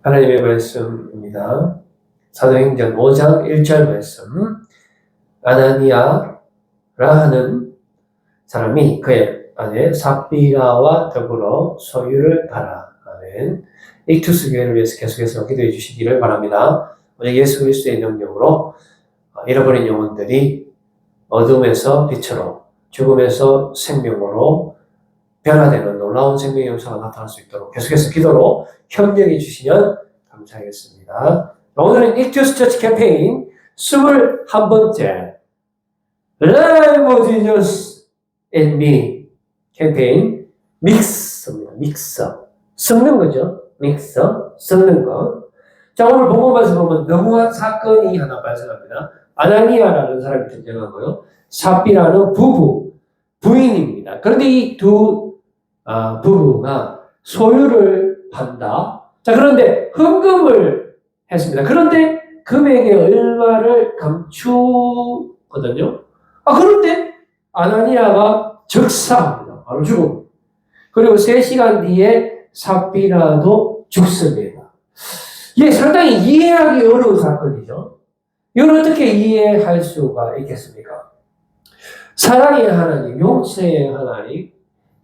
하나님의 말씀입니다. 사도행전 5장 1절 말씀. 아나니아라 하는 사람이 그의 아내 삽비라와 더불어 소유를 팔아. 아멘. 익투스 교회를 위해서 계속해서 기도해 주시기를 바랍니다. 오늘 예수 그리스도의 능력으로 잃어버린 영혼들이 어둠에서 빛으로, 죽음에서 생명으로 변화되는 놀라운 생명의 역사가 나타날 수 있도록 계속해서 기도로 협력해 주시면 감사하겠습니다. 오늘은 익투스 처치 캠페인 21번째 Live of Jesus and Me 캠페인 믹서입니다. 믹서. 섞는 거죠. 믹서. 섞는 거. 자, 오늘 본문에서 보면 너무한 사건이 하나 발생합니다. 아나니아라는 사람이 등장하고요. 삽비라는 부인입니다. 그런데 이 두 부부가 소유를 판다. 자, 그런데 헌금을 했습니다. 그런데 금액의 얼마를 감추거든요. 그런데 아나니아가 즉사합니다. 바로 죽음. 그리고 3시간 뒤에 삽비라도 죽습니다. 이게 상당히 이해하기 어려운 사건이죠. 이걸 어떻게 이해할 수가 있겠습니까? 사랑의 하나님, 용서의 하나님,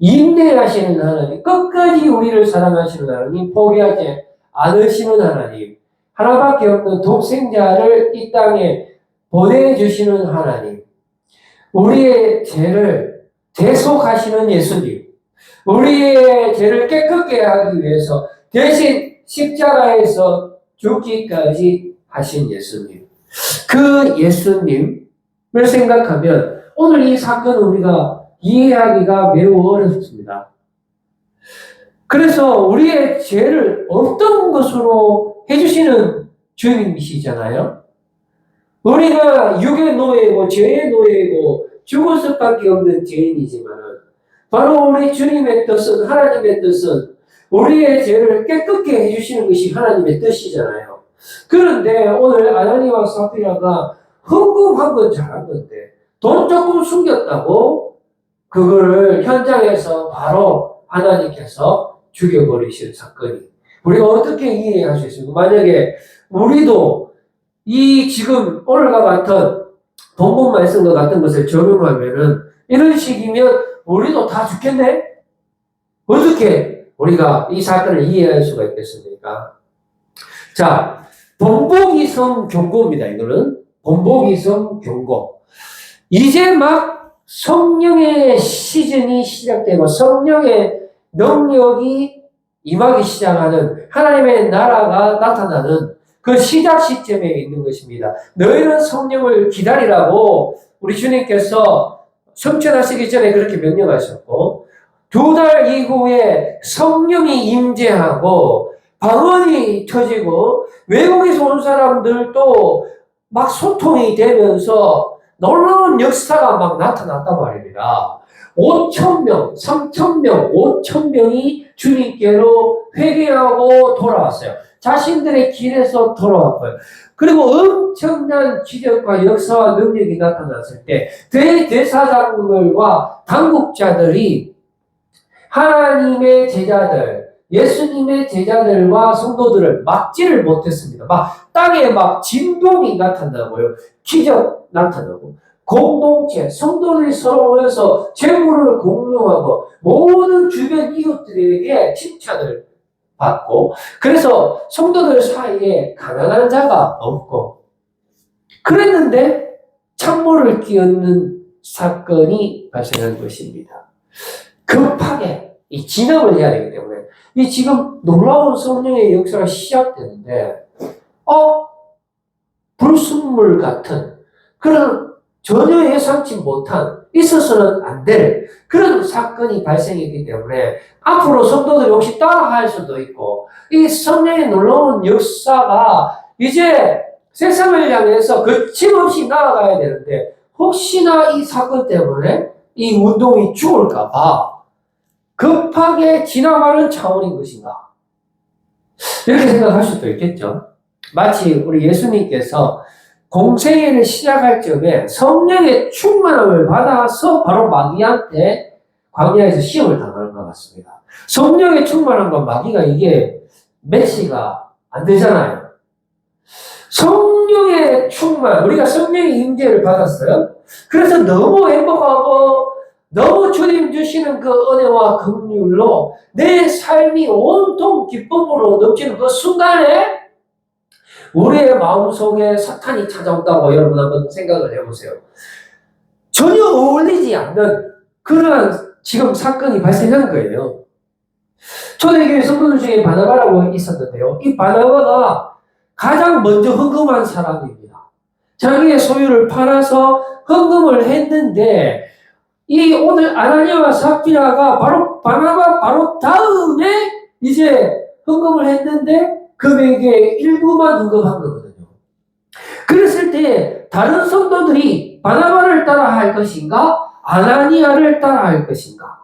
인내하시는 하나님, 끝까지 우리를 사랑하시는 하나님, 포기하지 않으시는 하나님, 하나밖에 없는 독생자를 이 땅에 보내주시는 하나님, 우리의 죄를 대속하시는 예수님, 우리의 죄를 깨끗게 하기 위해서 대신 십자가에서 죽기까지 하신 예수님, 그 예수님을 생각하면 오늘 이 사건을 우리가 이해하기가 매우 어렵습니다. 그래서 우리의 죄를 없던 것으로 해주시는 주님이시잖아요. 우리가 육의 노예고 죄의 노예고 죽을 수밖에 없는 죄인이지만 바로 우리 주님의 뜻은, 하나님의 뜻은 우리의 죄를 깨끗게 해주시는 것이 하나님의 뜻이잖아요. 그런데 오늘 아나니아와 삽비라가 헌금한 건 잘한 건데 돈 조금 숨겼다고 그거를 현장에서 바로 하나님께서 죽여버리신 사건이 우리가 어떻게 이해할 수 있습니까? 만약에 우리도 이 지금 오늘과 같은 본문 말씀과 같은 것을 적용하면은 이런 식이면 우리도 다 죽겠네? 어떻게 우리가 이 사건을 이해할 수가 있겠습니까? 자, 본보기성 경고입니다. 이거는 본보기성 경고. 이제 막 성령의 시즌이 시작되고 성령의 능력이 임하기 시작하는 하나님의 나라가 나타나는 그 시작 시점에 있는 것입니다. 너희는 성령을 기다리라고 우리 주님께서 성천하시기 전에 그렇게 명령하셨고 2달 이후에 성령이 임재하고 방언이 터지고 외국에서 온 사람들도 막 소통이 되면서 놀라운 역사가 막 나타났단 말입니다. 5,000명, 3,000명, 5,000명이 주님께로 회개하고 돌아왔어요. 자신들의 길에서 돌아왔고요. 그리고 엄청난 기적과 역사와 능력이 나타났을 때 대제사장들과 당국자들이 하나님의 제자들, 예수님의 제자들과 성도들을 막지를 못했습니다. 막 땅에 막 진동이 나타나고요. 기적 나타나고 공동체, 성도들이 서로 모여서 재물을 공유하고 모든 주변 이웃들에게 칭찬을 받고 그래서 성도들 사이에 가난한 자가 없고 그랬는데 찬물을 끼얹는 사건이 발생한 것입니다. 급하게 이 진압을 해야 되기 때문에 이 지금 놀라운 성령의 역사가 시작되는데 불순물 같은 그런 전혀 예상치 못한 있어서는 안 될 그런 사건이 발생했기 때문에 앞으로 성도들이 혹시 따라할 수도 있고 이 성령의 놀라운 역사가 이제 세상을 향해서 거침없이 나아가야 되는데 혹시나 이 사건 때문에 이 운동이 죽을까 봐 급하게 지나가는 차원인 것인가 이렇게 생각할 수도 있겠죠. 마치 우리 예수님께서 공생애를 시작할 적에 성령의 충만함을 받아서 바로 마귀한테 광야에서 시험을 당하는 것 같습니다. 성령의 충만함과 마귀가 이게 메시가 안 되잖아요. 성령의 충만, 우리가 성령의 임재를 받았어요. 그래서 너무 행복하고 너무 주님 주시는 그 은혜와 긍휼로 내 삶이 온통 기쁨으로 넘치는 그 순간에 우리의 마음속에 사탄이 찾아온다고 여러분 한번 생각을 해보세요. 전혀 어울리지 않는 그러한 지금 사건이 발생한 거예요. 초대교회 성도들 중에 바나바라고 있었는데요. 이 바나바가 가장 먼저 헌금한 사람입니다. 자기의 소유를 팔아서 헌금을 했는데 이 오늘 아나니아와 삽비라가 바로 바나바 바로 다음에 이제 헌금을 했는데 금액의 일부만 헌금한 거거든요. 그랬을 때 다른 성도들이 바나바를 따라할 것인가 아나니아를 따라할 것인가.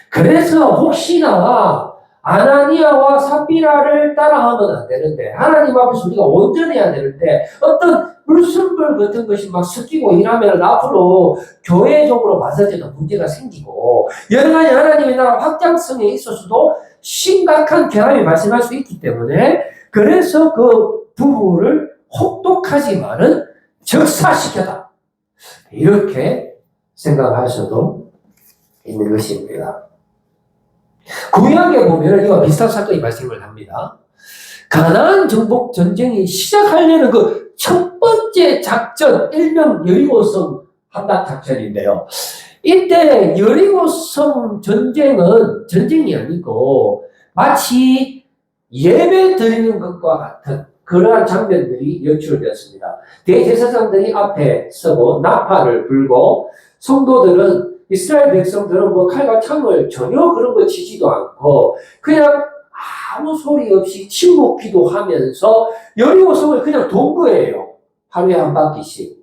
그래서 혹시나 아나니아와 삽비라를 따라하면 안 되는데 하나님 앞에서 우리가 온전해야 되는데 어떤 물순물 같은 것이 막 섞이고 이러면 앞으로 교회적으로 봤을 때도 문제가 생기고 여러 가지 하나님의 나라 확장성에 있어서도 심각한 결함이 발생할 수 있기 때문에 그래서 그 부부를 혹독하지만은 적사시켜다 이렇게 생각하셔도 있는 것입니다. 구약에 보면 이와 비슷한 사건이 발생을 합니다. 가나안 정복 전쟁이 시작하려는 그 첫 번째 작전, 일명 여리고성 한다 작전인데요. 이때 여리고성 전쟁은 전쟁이 아니고 마치 예배 드리는 것과 같은 그러한 장면들이 연출되었습니다. 대제사장들이 앞에 서고 나팔을 불고 성도들은 이스라엘 백성들은 뭐 칼과 창을 전혀 그런 거 치지도 않고 그냥 아무 소리 없이 침묵 기도하면서 여리고성을 그냥 돈 거예요. 하루에 한 바퀴씩.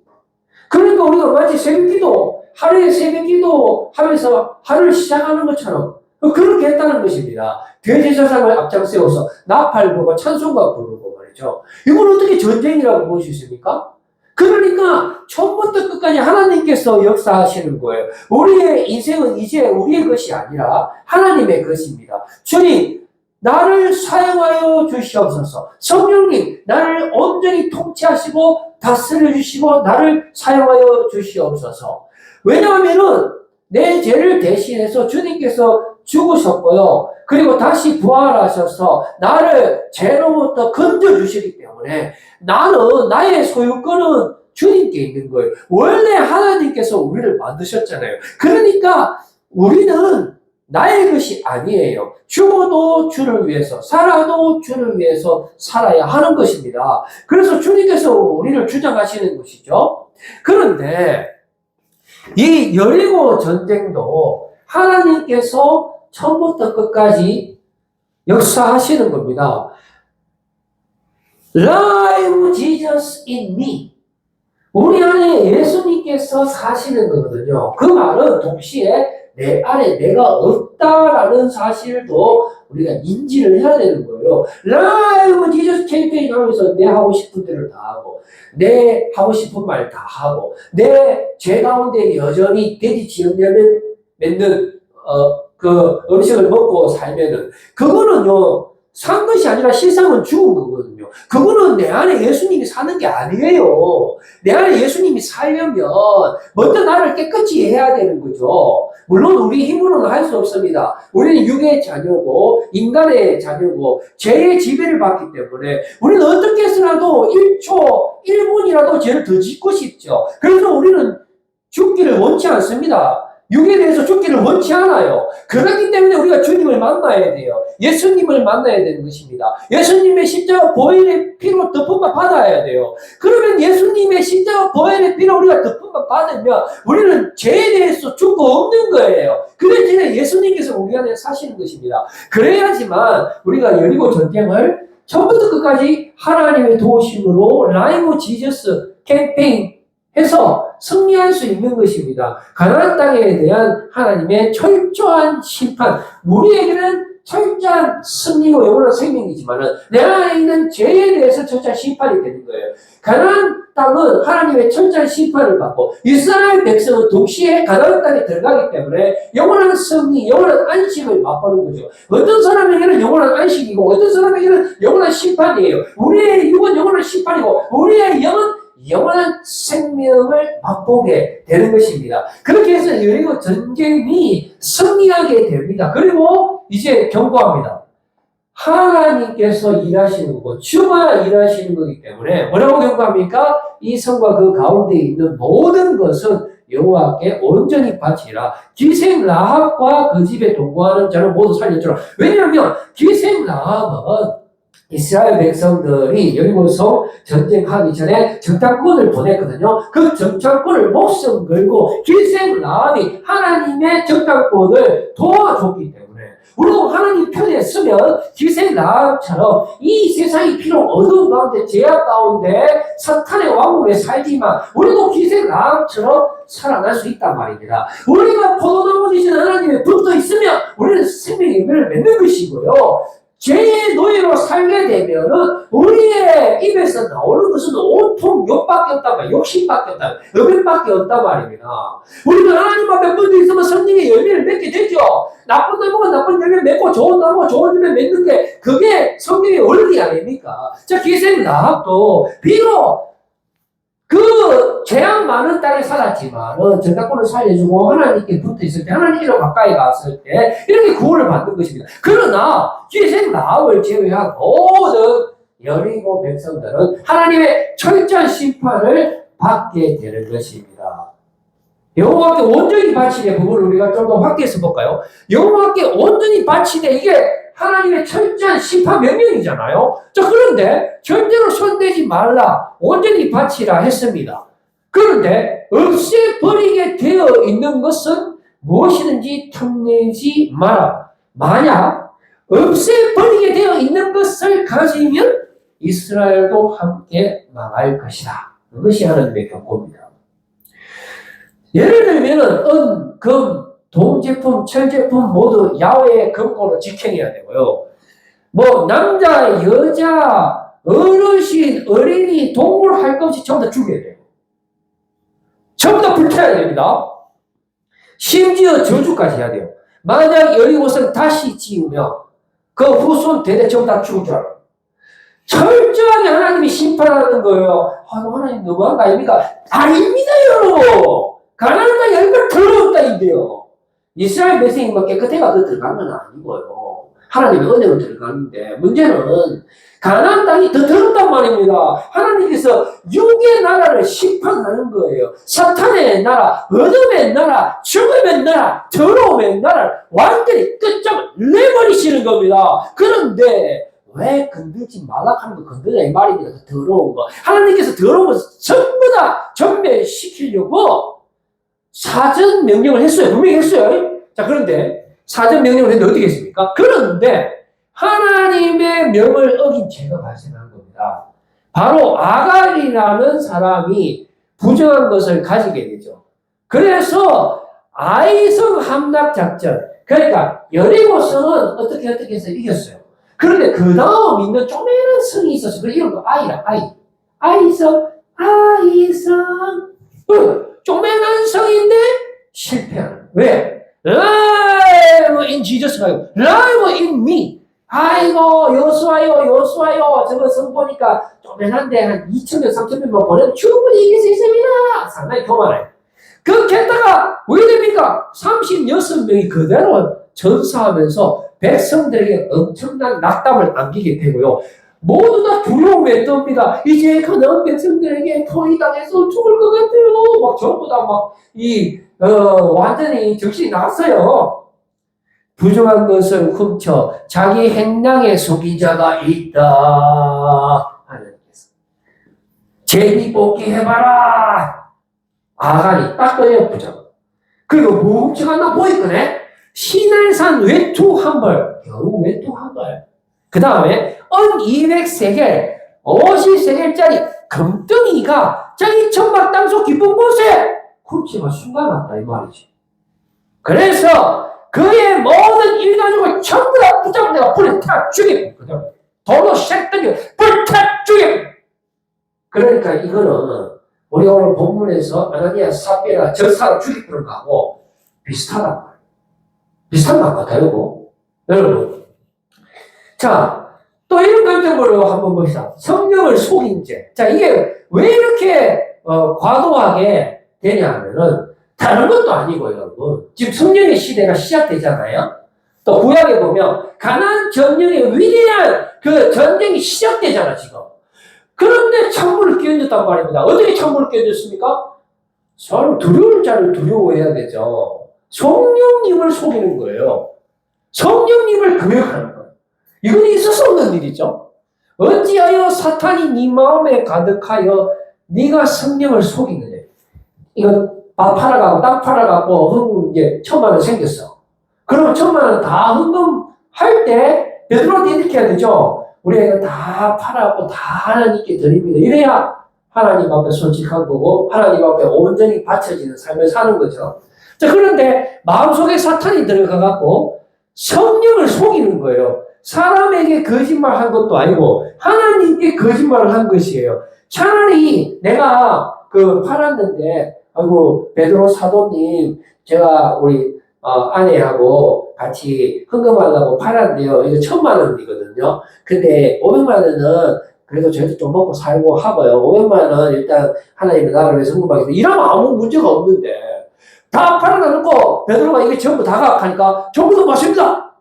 그러니까 우리가 마치 새벽기도 하루에 새벽기도 하면서 하루를 시작하는 것처럼 그렇게 했다는 것입니다. 대제사장을 앞장 세워서 나팔 불고 찬송가 부르고 말이죠. 이걸 어떻게 전쟁이라고 볼 수 있습니까? 그러니까 처음부터 끝까지 하나님께서 역사하시는 거예요. 우리의 인생은 이제 우리의 것이 아니라 하나님의 것입니다. 주님, 나를 사용하여 주시옵소서. 성령님, 나를 온전히 통치하시고 다스려 주시고 나를 사용하여 주시옵소서. 왜냐하면은 내 죄를 대신해서 주님께서 죽으셨고요. 그리고 다시 부활하셔서 나를 죄로부터 건져주시기 때문에 나는 나의 소유권은 주님께 있는 거예요. 원래 하나님께서 우리를 만드셨잖아요. 그러니까 우리는 나의 것이 아니에요. 죽어도 주를 위해서, 살아도 주를 위해서 살아야 하는 것입니다. 그래서 주님께서 우리를 주장하시는 것이죠. 그런데 이 여리고 전쟁도 하나님께서 처음부터 끝까지 역사하시는 겁니다. Live Jesus in me. 우리 안에 예수님께서 사시는 거거든요. 그 말은 동시에 내 안에 내가 없다라는 사실도 우리가 인지를 해야 되는 거예요. Live Jesus 캠페인 하면서 내 하고 싶은 대로 다 하고 내 하고 싶은 말 다 하고 내 죄 가운데 여전히 돼지 지으려면 맺는 그 음식을 먹고 살면은 그거는요 산 것이 아니라 실상은 죽은 거거든요. 그거는 내 안에 예수님이 사는 게 아니에요. 내 안에 예수님이 살려면 먼저 나를 깨끗이 해야 되는 거죠. 물론 우리 힘으로는 할 수 없습니다. 우리는 육의 자녀고 인간의 자녀고 죄의 지배를 받기 때문에 우리는 어떻게 해서라도 1초 1분이라도 죄를 더 짓고 싶죠. 그래서 우리는 죽기를 원치 않습니다. 육에 대해서 죽기를 원치 않아요. 그렇기 때문에 우리가 주님을 만나야 돼요. 예수님을 만나야 되는 것입니다. 예수님의 십자가 보혈의 피로 덮음만 받아야 돼요. 그러면 예수님의 십자가 보혈의 피로 우리가 덮음만 받으면 우리는 죄에 대해서 죽고 없는 거예요. 그래야 예수님께서 우리 안에 사시는 것입니다. 그래야지만 우리가 여리고 전쟁을 처음부터 끝까지 하나님의 도우심으로 라이브 지저스 캠페인 해서 승리할 수 있는 것입니다. 가나안 땅에 대한 하나님의 철저한 심판, 우리에게는 철저한 승리고 영원한 생명이지만은 내 안에 있는 죄에 대해서 철저한 심판이 되는 거예요. 가나안 땅은 하나님의 철저한 심판을 받고 이스라엘 백성은 동시에 가나안 땅에 들어가기 때문에 영원한 승리, 영원한 안식을 맛보는 거죠. 어떤 사람에게는 영원한 안식이고 어떤 사람에게는 영원한 심판이에요. 우리의 육은 영원한 심판이고 우리의 영은 영원한 생명을 맛보게 되는 것입니다. 그렇게 해서 여리고 전쟁이 승리하게 됩니다. 그리고 이제 경고합니다. 하나님께서 일하시는 거고 주가 일하시는 거기 때문에 뭐라고 경고합니까? 이 성과 그 가운데 있는 모든 것은 여호와께 온전히 바치라. 기생 라합과 그 집에 동거하는 자를 모두 살려주라. 왜냐하면 기생 라합은 이스라엘 백성들이 여리고성 전쟁하기 전에 정탐꾼을 보냈거든요. 그 정탐꾼을 목숨 걸고 기생 라합이 하나님의 정탐꾼을 도와줬기 때문에 우리도 하나님 편에 서면 기생 라합처럼 이 세상이 비록 어두운 가운데 죄악 가운데 사탄의 왕국에 살지만 우리도 기생 라합처럼 살아날 수 있단 말입니다. 우리가 포도나무 되신 하나님에 붙어 있으면 우리는 생명의 열매를 맺는 것이고요. 죄의 노예로 살게 되면은 우리의 입에서 나오는 것은 온통 욕밖에 없단 말이에요. 욕심밖에 없단 말이에요. 음행밖에 없단 말입니다. 우리가 하나님 앞에 붙어 있으면 성령의 열매를 맺게 되죠. 나쁜 나무가 나쁜 열매 맺고 좋은 나무가 좋은 열매 맺는 게 그게 성령의 원리 아닙니까? 자, 기생 라합도 비록 그 재앙 많은 땅에 살았지만은 정탐꾼을 살려주고 하나님께 붙어 있을 때 하나님께로 가까이 갔을 때 이렇게 구원을 받는 것입니다. 그러나 기생 라합을 제외한 모든 여리고 백성들은 하나님의 철저한 심판을 받게 되는 것입니다. 여호와께 온전히 바치되 부분을 우리가 좀 더 확대해서 볼까요? 여호와께 온전히 바치되 이게 하나님의 철저한 심판 명령이잖아요. 자, 그런데 절대로 손대지 말라, 온전히 바치라 했습니다. 그런데 없애버리게 되어 있는 것은 무엇이든지 탐내지 마라. 만약 없애버리게 되어 있는 것을 가지면 이스라엘도 함께 망할 것이다. 그것이 하나님의 경고입니다. 예를 들면 은, 금, 동제품, 철제품 모두 야외의 금고로 직행해야 되고요. 뭐 남자, 여자, 어르신, 어린이, 동물 할 것 없이 전부 다 죽여야 돼요. 전부 다 불태워야 됩니다. 심지어 저주까지 해야 돼요. 만약 여리고성 다시 지으면 그 후손 대대 전부 다 죽을 줄 알아요. 철저하게 하나님이 심판하는 거예요. 하나님 너무한 거 아닙니까? 아닙니다, 여러분. 가나안 땅이 얼마나 더러운 땅인데요. 이스라엘 백성이 뭐 깨끗해가 그 들어간 건 아니고요. 하나님의 은혜로 들어가는데 문제는 가나안 땅이 더 더럽단 말입니다. 하나님께서 육의 나라를 심판하는 거예요. 사탄의 나라, 어둠의 나라, 죽음의 나라, 더러움의 나라를 완전히 끝장을 내버리시는 겁니다. 그런데 왜 건들지 말라 하는 거 건드려 이 말입니다. 그 더러운 거. 하나님께서 더러운 거 전부 다 전멸시키려고 사전 명령을 했어요. 분명히 했어요. 자, 그런데 사전 명령을 했는데 어떻게 했습니까? 그런데 하나님의 명을 어긴 죄가 발생한 겁니다. 바로 아갈이라는 사람이 부정한 것을 가지게 되죠. 그래서 아이성 함락 작전, 그러니까 여리고성은 어떻게 해서 이겼어요. 그런데 그 다음 있는 쪼매는 성이 있었어요. 그 이름도 아이라, 아이성. 쪼매난 성인데 실패하는. 왜? Live in Jesus 말고 Live in me. 아이고 여수와요. 저거 성 보니까 쪼매난데 한 2,000명 3,000명만 보내면 충분히 이길 수 있습니다. 상당히 교만해. 그렇게 했다가 왜 됩니까? 36명이 그대로 전사하면서 백성들에게 엄청난 낙담을 안기게 되고요. 모두 다 두려움에 떱니다. 이제 가나안 백성들에게 포위당해서 죽을 것 같아요. 막 전부 다 완전히 정신이 나갔어요. 부정한 것을 훔쳐 자기 행랑에 속인 자가 있다. 하나님께서 제비뽑기 해봐라. 아간이 딱 꺼내요, 부정. 그리고 뭐 훔쳐갔나 보이거네. 시날산 외투 한 벌, 겨우 외투 한 벌. 그 다음에 은 200세겔, 50세겔짜리 금덩이가 자기 천막 땅속 깊은 곳에 훔치고 숨겨놨다 이 말이지. 그래서 그의 모든 일가족을 전부 다 붙잡고 내가 불에 타 죽이고 돌로 샥 던져 불 타 죽이고 그러니까 이거는 우리 오늘 본문에서 아나니아 삽비라 저 사람 죽이는 거하고 비슷하다. 비슷한 것 같아요, 뭐. 여러분. 자, 또 이런 관점으로 한번 봅시다. 성령을 속인 죄. 자, 이게 왜 이렇게 과도하게 되냐 하면은 다른 것도 아니고 여러분. 지금 성령의 시대가 시작되잖아요. 또 구약에 보면 가나안 전령의 위대한 그 전쟁이 시작되잖아, 지금. 그런데 창문을 끼얹었단 말입니다. 어떻게 창문을 끼얹었습니까? 사람 두려울 자를 두려워해야 되죠. 성령님을 속이는 거예요. 성령님을 교육하는 거예요. 이건 있을 수 없는 일이죠. 어찌하여 사탄이 네 마음에 가득하여 네가 성령을 속이느냐. 이거 밥 팔아가고 땅 팔아가고 헌금 이제 1,000만 원 생겼어. 그러면 1,000만 원 다 헌금할 때 베드로한테 이렇게 해야 되죠. 우리가 이거 다 팔아갖고 다 하나님께 드립니다. 이래야 하나님 앞에 솔직한 거고 하나님 앞에 온전히 바쳐지는 삶을 사는 거죠. 자, 그런데 마음속에 사탄이 들어가갖고 성령을 속이는 거예요. 사람에게 거짓말한 것도 아니고 하나님께 거짓말을 한 것이에요. 차라리 내가 팔았는데 아이고 베드로 사도님 제가 우리 아내하고 같이 헌금하려고 팔았는데요. 이거 1,000만 원이거든요. 근데 500만 원은 그래도 저희도 좀 먹고 살고 하고요. 500만 원 일단 하나님의 나라를 위해서 헌금하겠습니다. 이러면 아무 문제가 없는데 다 팔아다 놓고 베드로가 이게 전부 다 가니까 전부 다 맞습니다.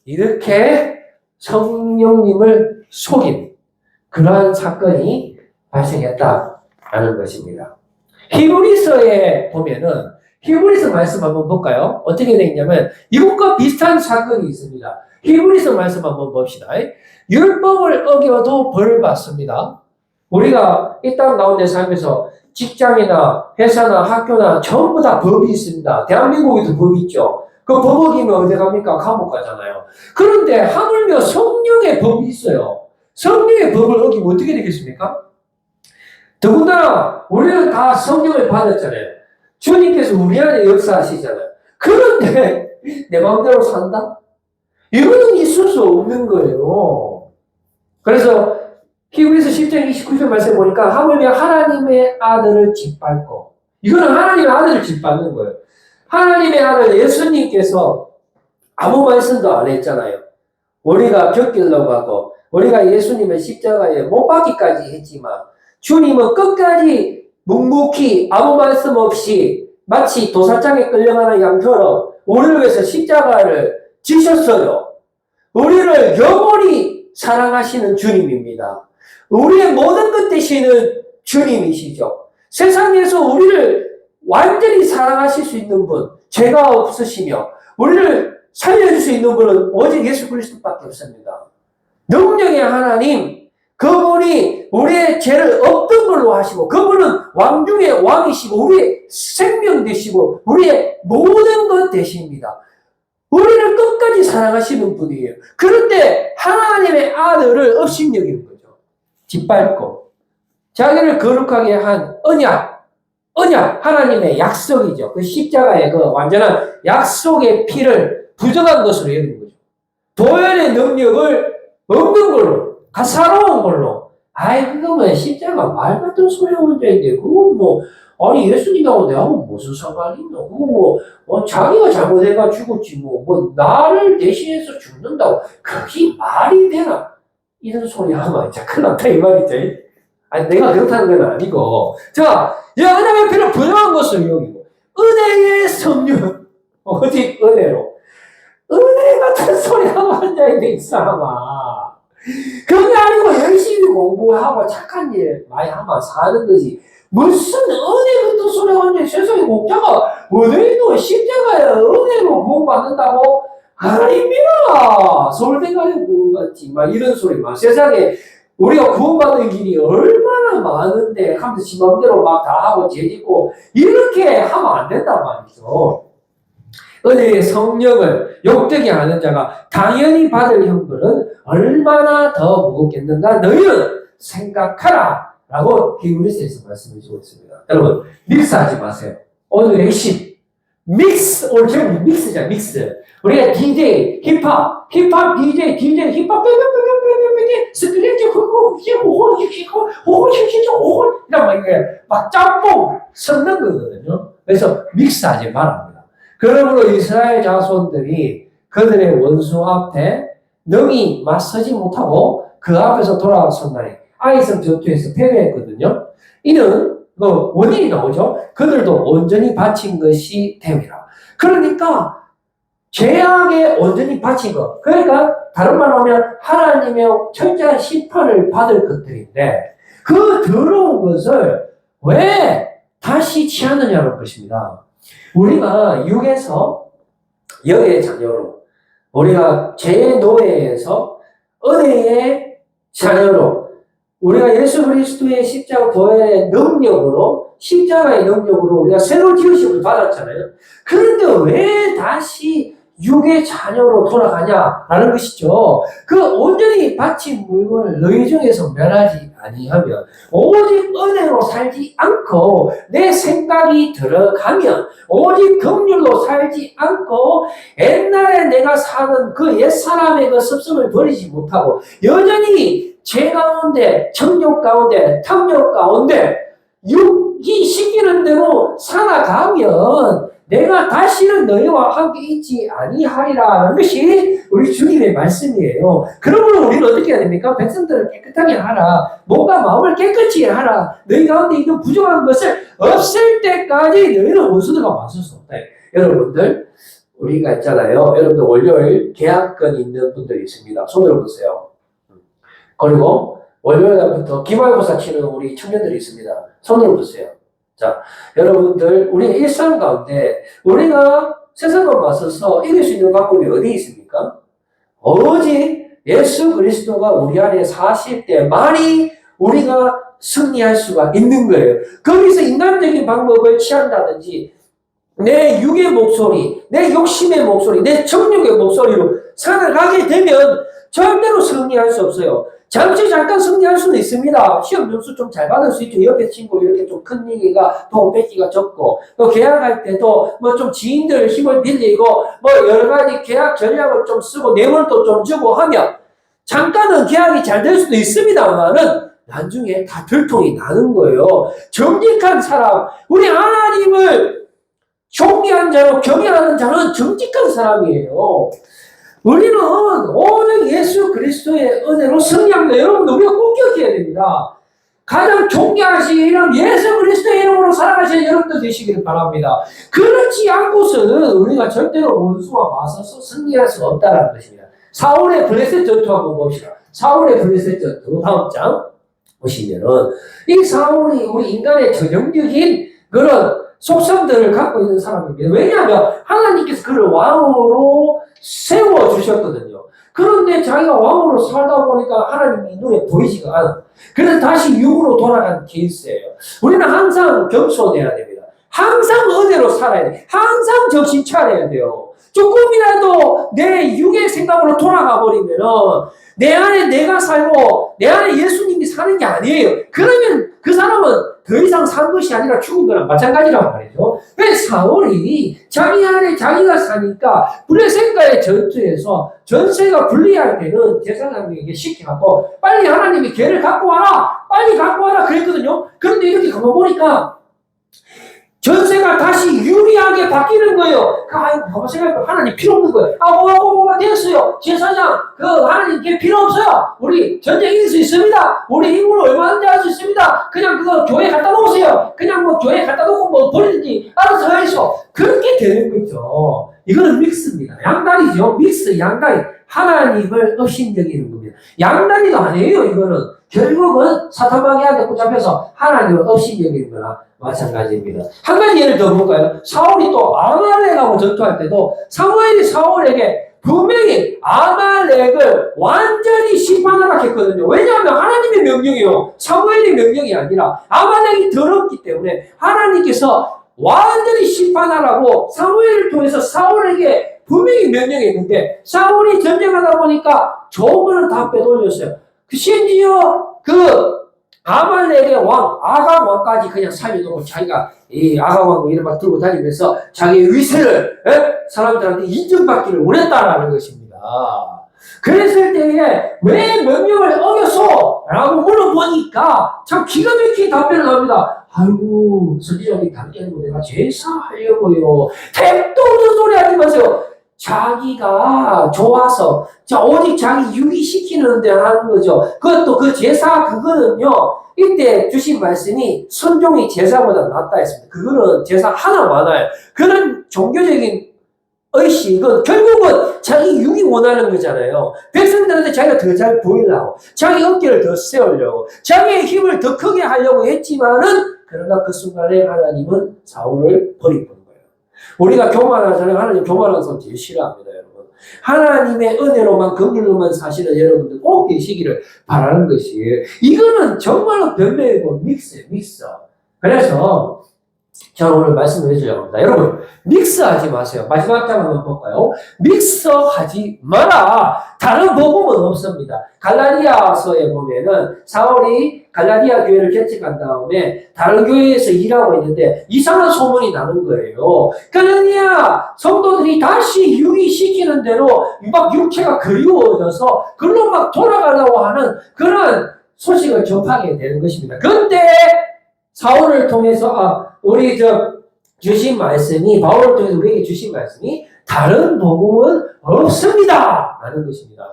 이렇게 성령님을 속인 그러한 사건이 발생했다라는 것입니다. 히브리서에 보면은 히브리서 말씀 한번 볼까요? 어떻게 되어 있냐면 이것과 비슷한 사건이 있습니다. 히브리서 말씀 한번 봅시다. 율법을 어겨도 벌 받습니다. 우리가 이 땅 가운데 살면서 직장이나 회사나 학교나 전부 다 법이 있습니다. 대한민국에도 법이 있죠. 그 법 어기면 어디 갑니까? 감옥 가잖아요. 그런데 하물며 성령의 법이 있어요. 성령의 법을 어기면 어떻게 되겠습니까? 더군다나 우리는 다 성령을 받았잖아요. 주님께서 우리 안에 역사하시잖아요. 그런데 내 마음대로 산다? 이거는 있을 수 없는 거예요. 그래서 히브리서 10장 29절 말씀 보니까 하물며 하나님의 아들을 짓밟고 이거는 하나님의 아들을 짓밟는 거예요. 하나님의 아들 예수님께서 아무 말씀도 안 했잖아요. 우리가 겪으려고 하고 우리가 예수님의 십자가에 못 박기까지 했지만 주님은 끝까지 묵묵히 아무 말씀 없이 마치 도살장에 끌려가는 양처럼 우리를 위해서 십자가를 지셨어요. 우리를 영원히 사랑하시는 주님입니다. 우리의 모든 것 되시는 주님이시죠. 세상에서 우리를 완전히 사랑하실 수 있는 분, 죄가 없으시며 우리를 살려줄 수 있는 분은 오직 예수 그리스도밖에 없습니다. 능력의 하나님, 그분이 우리의 죄를 없던 걸로 하시고 그분은 왕 중에 왕이시고 우리의 생명 되시고 우리의 모든 것 되십니다. 우리를 끝까지 사랑하시는 분이에요. 그런데 하나님의 아들을 업신여기는 거죠. 짓밟고 자기를 거룩하게 한 언약, 하나님의 약속이죠. 그 십자가의 그 완전한 약속의 피를 부정한 것으로 여기는 거죠. 도연의 능력을 없는 걸로, 가사로운 걸로. 그거면 십자가 말 같은 소리 혼자인데, 그거 아니, 예수님하고 내하고 무슨 상관이 있노? 그거 자기가 잘못해가 죽었지, 나를 대신해서 죽는다고. 그게 말이 되나? 이런 소리 하면 진짜 큰일 났다, 이 말이죠. 아니, 내가 그렇다는 건 아니고. 자, 은혜의 피를 부정한 것을 여기고, 은혜의 성령, 오직 은혜로. 은혜 같은 소리 하고 앉아있네, 이 사람아. 그게 아니고 열심히 공부하고 착한 일 많이 하면 사는 거지. 무슨 은혜 같은 소리 하고 앉아 세상에 목자가 어디 있노? 십자가에 은혜로 구원받는다고? 아닙니다. 서울대 가면 구원받지. 막 이런 소리 막 세상에 우리가 구원받는 길이 얼마나 많은데 하면서 지 맘대로 막 다 하고 죄짓고 이렇게 하면 안 된단 말이죠. 은혜의 성령을 욕되게 하는 자가 당연히 받을 형벌은 얼마나 더 무겁겠는가 너희는 생각하라 라고 히브리서에서 말씀해 주고 있습니다. 여러분 믹스하지 마세요. 오늘 핵심 믹스, 오늘 제목이 믹스잖아. 믹스. 우리가 DJ, 힙합 DJ, 힙합 스크래치 이게 막 짬뽕 섞는 거거든요. 그래서 믹스하지 말합니다. 그러므로 이스라엘 자손들이 그들의 원수 앞에 능히 맞서지 못하고 그 앞에서 돌아선 날에 아이성 전투에서 패배했거든요. 이는 원인이 나오죠. 그들도 온전히 바친 것이 됨이라. 그러니까 죄악에 온전히 바친 것. 그러니까 다른 말로 하면 하나님의 철저한 심판을 받을 것들인데 그 더러운 것을 왜 다시 취하느냐는 것입니다. 우리가 육에서 영의 자녀로, 우리가 죄의 노예에서 은혜의 자녀로, 우리가 예수 그리스도의 십자가 보혈의 능력으로, 십자가의 능력으로 우리가 새로 지으심을 받았잖아요. 그런데 왜 다시 육의 자녀로 돌아가냐라는 것이죠. 그 온전히 바친 물건을 너희 중에서 멸하지 아니하면, 오직 은혜로 살지 않고 내 생각이 들어가면, 오직 긍휼로 살지 않고 옛날에 내가 사는 그 옛사람의 그 습성을 버리지 못하고 여전히 죄 가운데, 정욕 가운데, 탐욕 가운데 육이 시키는 대로 살아가면 내가 다시는 너희와 함께 있지 아니하리라는 것이 우리 주님의 말씀이에요. 그러므로 우리는 어떻게 해야 됩니까? 백성들을 깨끗하게 하라. 몸과 마음을 깨끗이 하라. 너희 가운데 있는 부정한 것을 없앨 때까지 너희는 원수들과 맞설 수 없다. 여러분들, 우리가 있잖아요. 여러분들 월요일 계약권 있는 분들이 있습니다. 손들어 보세요. 그리고 월요일부터 기말고사 치는 우리 청년들이 있습니다. 손들어 보세요. 자, 여러분들, 우리 일상 가운데 우리가 세상과 맞서서 이길 수 있는 방법이 어디 있습니까? 오직 예수 그리스도가 우리 안에 사실 때만이 우리가 승리할 수가 있는 거예요. 거기서 인간적인 방법을 취한다든지 내 육의 목소리, 내 욕심의 목소리, 내 정욕의 목소리로 살아가게 되면 절대로 승리할 수 없어요. 잠깐 승리할 수는 있습니다. 시험 점수 좀 잘 받을 수 있죠. 옆에 친구 이렇게 좀 큰 얘기가 돈 뺏기가 적고, 또 계약할 때도 뭐 좀 지인들 힘을 빌리고, 뭐 여러 가지 계약 전략을 좀 쓰고, 뇌물도 좀 주고 하면, 잠깐은 계약이 잘 될 수도 있습니다만은, 나중에 다 들통이 나는 거예요. 정직한 사람, 우리 하나님을 존귀한 자로 경외하는 자는 정직한 사람이에요. 우리는 오직 예수 그리스도의 은혜로 승리합니다. 여러분들, 우리가 꼭 기억해야 됩니다. 가장 존귀하신 이름 예수 그리스도의 이름으로 살아가시는 여러분들 되시길 바랍니다. 그렇지 않고서는 우리가 절대로 원수와 맞서서 승리할 수 없다는 것입니다. 사울의 블레셋 전투 한번 봅시다. 사울의 블레셋 전투 다음 장 보시면은 이 사울이 우리 인간의 전형적인 그런 속성들을 갖고 있는 사람입니다. 왜냐하면 하나님께서 그를 왕으로 세워주셨거든요. 그런데 자기가 왕으로 살다 보니까 하나님이 눈에 보이지가 않아. 그래서 다시 육으로 돌아간 케이스예요. 우리는 항상 겸손해야 됩니다. 항상 은혜로 살아야 돼요. 항상 정신 차려야 돼요. 조금이라도 내 육의 생각으로 돌아가 버리면은 내 안에 내가 살고 내 안에 예수님이 사는 게 아니에요. 그러면 그 사람은 더 이상 산 것이 아니라 죽은 거랑 마찬가지란 말이죠. 그래서 사울이 자기 안에 자기가 사니까 블레셋과의 전투에서 전세가 불리할 때는 제사장에게 시켜갖고 빨리 하나님이 걔를 갖고 와라! 빨리 갖고 와라! 그랬거든요. 그런데 이렇게 가만보니까 전세가 다시 유리하게 바뀌는 거예요. 가만 생각해보면 하나님 필요 없는 거예요. 뭐가 됐어요. 제사장, 하나님 걔 필요 없어요. 우리 전쟁 이길 수 있습니다. 우리 힘으로 얼마든지 할 수 있습니다. 그냥 그거 교회 갖다 놓으세요. 그냥 뭐 교회 갖다 놓고 뭐 버리든지 알아서 하시오. 그렇게 되는 거죠. 이거는 믹스입니다. 양다리죠. 믹스, 양다리. 하나님을 업신여기는 겁니다. 양다리도 아니에요, 이거는. 결국은 사탄마귀한테 붙잡혀서 하나님을 업신여기는 거나 마찬가지입니다. 한 가지 예를 더 볼까요? 사울이 또 아말렉하고 전투할 때도 사무엘이 사울에게 분명히 아말렉을 완전히 심판하라 했거든요. 왜냐하면 하나님의 명령이요. 사무엘의 명령이 아니라 아말렉이 더럽기 때문에 하나님께서 완전히 심판하라고 사무엘을 통해서 사울에게 분명히 명령했는데 사울이 전쟁하다 보니까 좋은 거는 다 빼돌렸어요. 심지어 아말렉의 왕, 아각 왕까지 그냥 살려놓고 자기가 이 아각 왕 이런 막 들고 다니면서 자기의 위세를 사람들한테 인정받기를 원했다라는 것입니다. 그랬을 때에 왜 명령을 어겼어? 라고 물어보니까 참 기가 막히게 답변을 합니다. 아이고, 선지자님 당연히 내가 제사하려고요. 택도 없는 소리 하지 마세요. 자기가 좋아서, 자, 오직 자기 유기시키는 데 하는 거죠. 그것도 그 제사, 그거는요, 이때 주신 말씀이 선종이 제사보다 낫다 했습니다. 그거는 제사 하나 많아요. 그런 종교적인 의식은 결국은 자기 유기 원하는 거잖아요. 백성들한테 자기가 더 잘 보이려고, 자기 어깨를 더 세우려고, 자기의 힘을 더 크게 하려고 했지만은, 그러나 그 순간에 하나님은 사울을 버리는 거예요. 우리가 교만하잖아요. 하나님 교만한 사람 제일 싫어합니다, 여러분. 하나님의 은혜로만, 긍휼로만 사시는 여러분들 꼭 계시기를 바라는 것이에요. 이거는 정말로 변명이고 믹스예요, 믹스. 그래서 저는 오늘 말씀을 해주려고 합니다. 여러분, 믹스하지 마세요. 마지막 장 한번 볼까요? 믹스하지 마라. 다른 복음은 없습니다. 갈라디아서에 보면은 사울이 갈라디아 교회를 개척한 다음에 다른 교회에서 일하고 있는데 이상한 소문이 나는 거예요. 갈라디아 성도들이 다시 유기시키는 대로 막 육체가 그리워져서 그걸로 막 돌아가려고 하는 그런 소식을 접하게 되는 것입니다. 그런데 사울을 통해서 우리 주신 말씀이, 바울을 통해서 우리에게 주신 말씀이 다른 복음은 없습니다 라는 것입니다.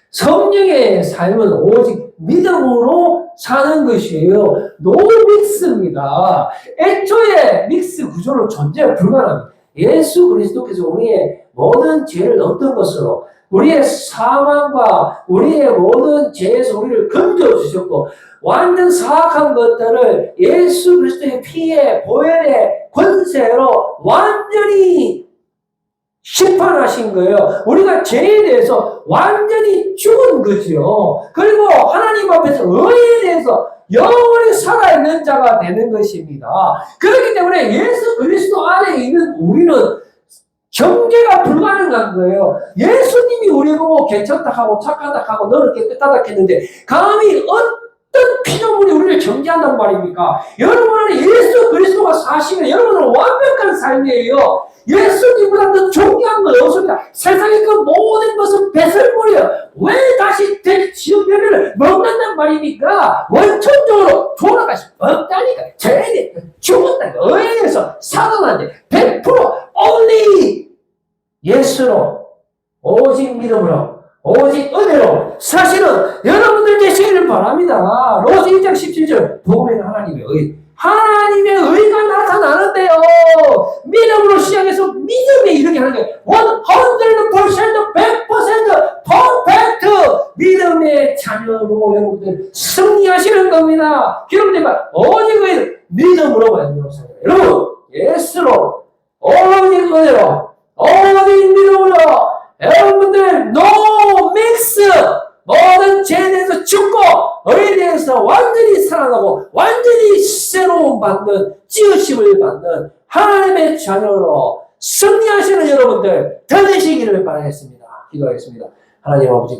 성령의 삶은 오직 믿음으로 사는 것이에요. 노믹스입니다. 애초에 믹스 구조는 존재 불가합니다. 예수 그리스도께서 우리의 모든 죄를 어떤 것으로, 우리의 사망과 우리의 모든 죄에서 우리를 건져주셨고, 완전 사악한 것들을 예수 그리스도의 피에 보혈의 권세로 완전히 심판하신 거예요. 우리가 죄에 대해서 완전히 죽은 거죠. 그리고 하나님 앞에서 의에 대해서 영원히 살아있는 자가 되는 것입니다. 그렇기 때문에 예수 그리스도 안에 있는 우리는 경계가 불가능한 거예요. 예수님이 우리 보고 괜찮다 하고 착하다 하고 너는 깨끗하다 했는데 감히 어떤 피조물이 우리를 정죄한단 말입니까? 여러분 안에 예수 그리스도가 사시면 여러분은 완벽한 삶이에요. 예수님보다 더 존귀한 건 없습니다. 세상의 그 모든 것은 배설물이에요. 왜 다시 지옥별을 먹는단 말입니까? 원천적으로 돌아가시 없다니까. 죄에 죽었다니까. 의에 대해서 사단한테 100% only 예수로, 오직 믿음으로, 오직 은혜로 사실은 여러분들 되시기를 바랍니다. 로스 1장 17절 복음에는 하나님의 의, 하나님의 의가 나타나는데요. 믿음으로 시작해서 믿음에 이르게 하는 거예요. 100%, 100% 퍼펙트 믿음의 자녀로 여러분들 승리하시는 겁니다. 여러분들 오직 믿음으로 만들어서 여러분 예수로, 오직 은혜로, 오직 믿음으로 여러분들 no mix, 모든 죄에 대해서 죽고 의에 대해서 완전히 살아나고 완전히 새로운 받는 찌으심을 받는 하나님의 자녀로 승리하시는 여러분들 더 되시기를 바라겠습니다. 기도하겠습니다. 하나님 아버지